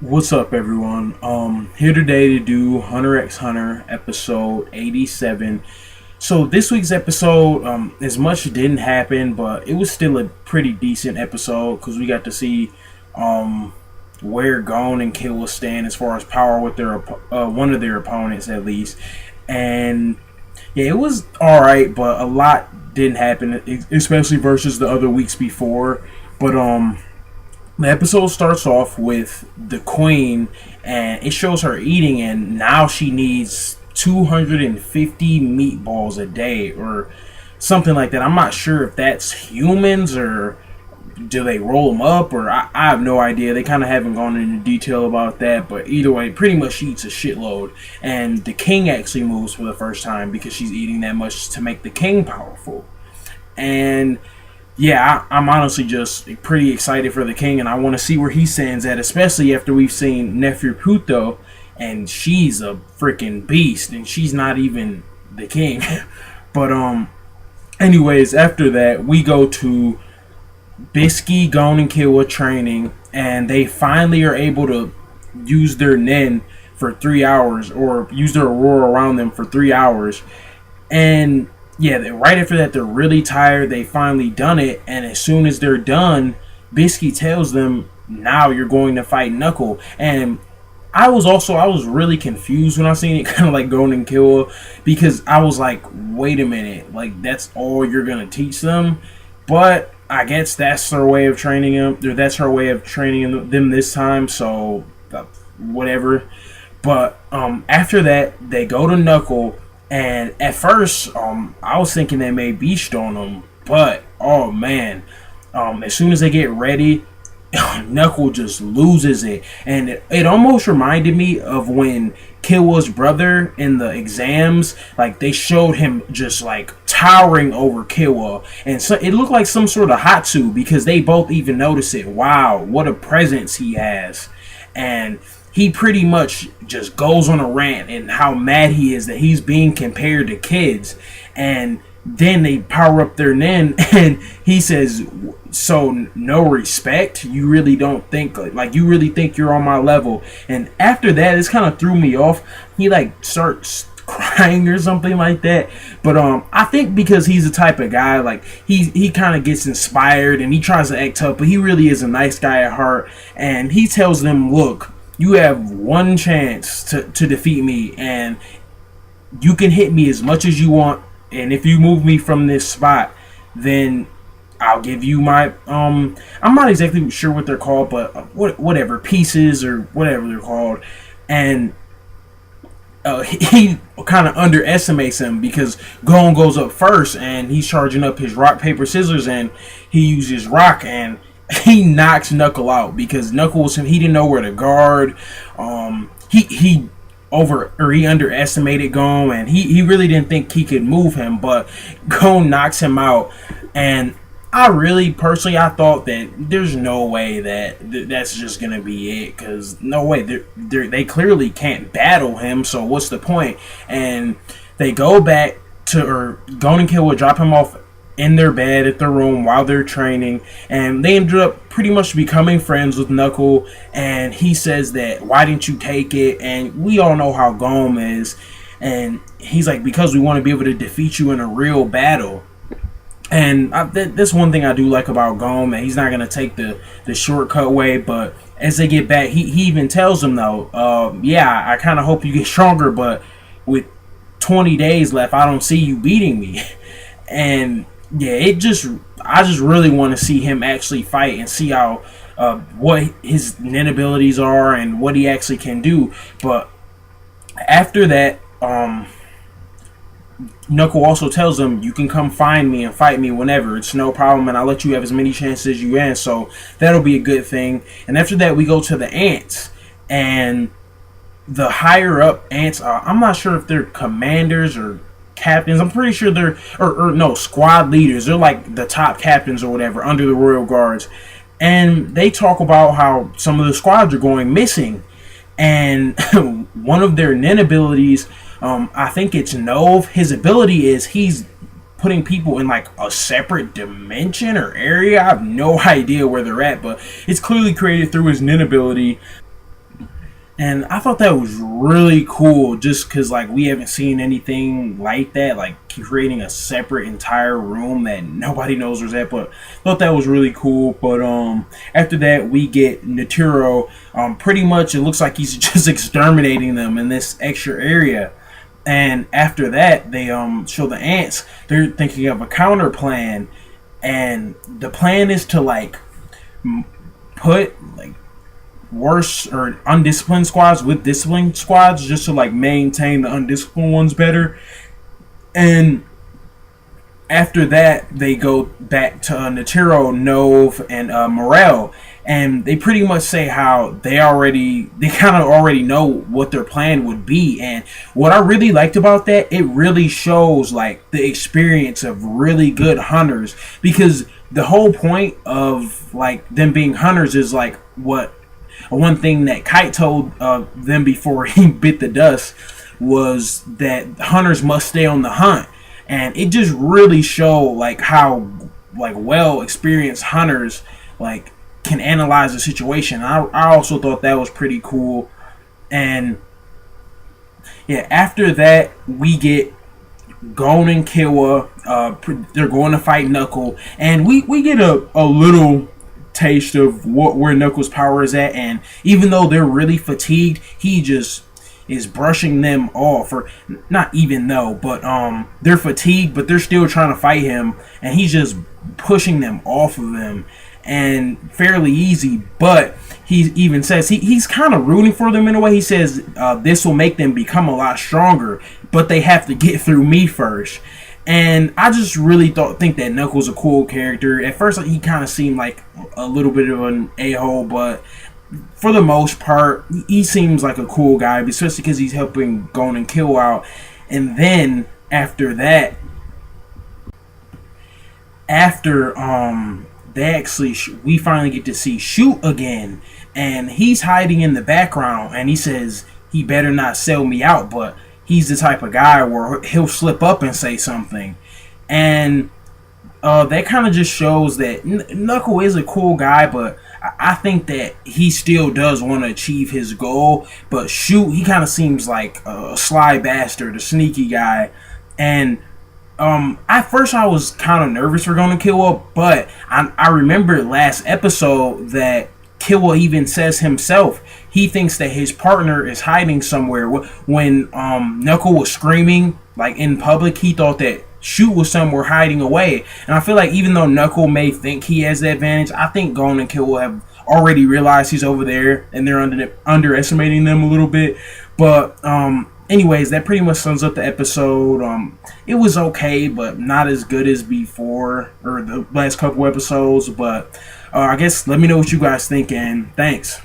What's up, everyone? Here today to do Hunter x Hunter episode 87. So this week's episode, as much didn't happen, but it was still a pretty decent episode because we got to see where Gon and Killua stand as far as power with their one of their opponents at least, and yeah, it was all right, but a lot didn't happen, especially versus the other weeks before. But the episode starts off with the queen, and it shows her eating, and now she needs 250 meatballs a day, or something like that. I'm not sure if that's humans or do they roll them up, or I have no idea. They kind of haven't gone into detail about that, but either way, pretty much she eats a shitload. And the king actually moves for the first time because she's eating that much to make the king powerful. And yeah, I'm honestly just pretty excited for the king, and I want to see where he stands at, especially after we've seen Neferputo, and she's a freaking beast, and she's not even the king. But anyways, after that, we go to Bisky, Gon, and Killua training, and they finally are able to use their Nen for 3 hours, or use their Aurora around them for 3 hours, and yeah, right after that, they're really tired. They finally done it, and as soon as they're done, Bisky tells them, "Now you're going to fight Knuckle." And I was really confused when I seen it, kind of like Gon and Killua, because I was like, "Wait a minute, like that's all you're gonna teach them?" But I guess that's their way of training them. Or that's her way of training them this time. So whatever. But after that, they go to Knuckle. And at first, I was thinking they may beast on them, but oh man, as soon as they get ready, Knuckle just loses it, and it almost reminded me of when Killua's brother in the exams, like they showed him just like towering over Killua, and so it looked like some sort of Hatsu because they both even noticed it. Wow, what a presence he has, and he pretty much just goes on a rant and how mad he is that he's being compared to kids. And then they power up their Nen, and he says, "So no respect? You really don't think like you really think you're on my level?" And after that, this kind of threw me off. He like starts crying or something like that. But I think because he's the type of guy, like he kind of gets inspired and he tries to act tough, but he really is a nice guy at heart. And he tells them, "Look, you have one chance to defeat me, and you can hit me as much as you want, and if you move me from this spot, then I'll give you my I'm not exactly sure what they're called, but whatever, pieces or whatever they're called." And he kind of underestimates him because Gon goes up first and he's charging up his rock paper scissors, and he uses rock, and he knocks Knuckle out because Knuckle was him. He didn't know where to guard. He underestimated Gon, and he really didn't think he could move him. But Gon knocks him out, and I really personally I thought that there's no way that that's just gonna be it, because no way they clearly can't battle him. So what's the point? And they go back to, or Gon and Killua drop him off in their bed at their room while they're training, and they ended up pretty much becoming friends with Knuckle. And he says that, "Why didn't you take it?" And we all know how Gon is, and he's like, "Because we want to be able to defeat you in a real battle." And that's one thing I do like about Gon, that he's not going to take the shortcut way. But as they get back, he even tells them though, "Yeah, I kind of hope you get stronger, but with 20 days left, I don't see you beating me." And yeah, I just really want to see him actually fight and see how what his Nen abilities are and what he actually can do. But after that, Knuckle also tells him, "You can come find me and fight me whenever. It's no problem, and I'll let you have as many chances as you can." So that'll be a good thing. And after that, we go to the ants, and the higher up ants. I'm not sure if they're commanders or captains. I'm pretty sure they're or no, squad leaders. They're like the top captains or whatever under the royal guards, and they talk about how some of the squads are going missing, and one of their Nen abilities, I think it's Nove. His ability is he's putting people in like a separate dimension or area. I have no idea where they're at, but it's clearly created through his Nen ability. And I thought that was really cool just because, like, we haven't seen anything like that, like creating a separate entire room that nobody knows where's at. But I thought that was really cool. But after that, we get Naturo. Pretty much, it looks like he's just exterminating them in this extra area. And after that, they show the ants. They're thinking of a counter plan, and the plan is to like put like worse or undisciplined squads with disciplined squads just to like maintain the undisciplined ones better. And after that, they go back to Natero, Nove, and Morel, and they pretty much say how they kind of already know what their plan would be. And what I really liked about that, it really shows like the experience of really good hunters, because the whole point of like them being hunters is like what one thing that Kite told them before he bit the dust was that hunters must stay on the hunt. And it just really showed like how like well experienced hunters like can analyze the situation. I also thought that was pretty cool. And yeah, after that we get Gon and Killua. They're going to fight Knuckle, and we get a little taste of where Knuckles' power is at. And even though they're really fatigued, he just is brushing them off. Or not even though, but they're fatigued, but they're still trying to fight him, and he's just pushing them off of them, and fairly easy. But he even says he's kind of rooting for them in a way. He says this will make them become a lot stronger, but they have to get through me first. And I just really think that Knuckles a cool character. At first, he kind of seemed like a little bit of an a-hole, but for the most part, he seems like a cool guy, especially because he's helping Gon and Killua out. And then after that, after they actually we finally get to see Shoot again, and he's hiding in the background, and he says he better not sell me out, but he's the type of guy where he'll slip up and say something. And that kind of just shows that Knuckle is a cool guy, but I think that he still does want to achieve his goal. But Shoot, he kind of seems like a sly bastard, a sneaky guy. And at first I was kind of nervous for going to Killua, but I remember last episode that Killua even says himself he thinks that his partner is hiding somewhere. When Knuckle was screaming like in public, he thought that Shoot was somewhere hiding away. And I feel like even though Knuckle may think he has the advantage, I think Gon and Killua have already realized he's over there, and they're underestimating them a little bit. But anyways, that pretty much sums up the episode. It was okay, but not as good as before, or the last couple episodes. But I guess let me know what you guys think, and thanks.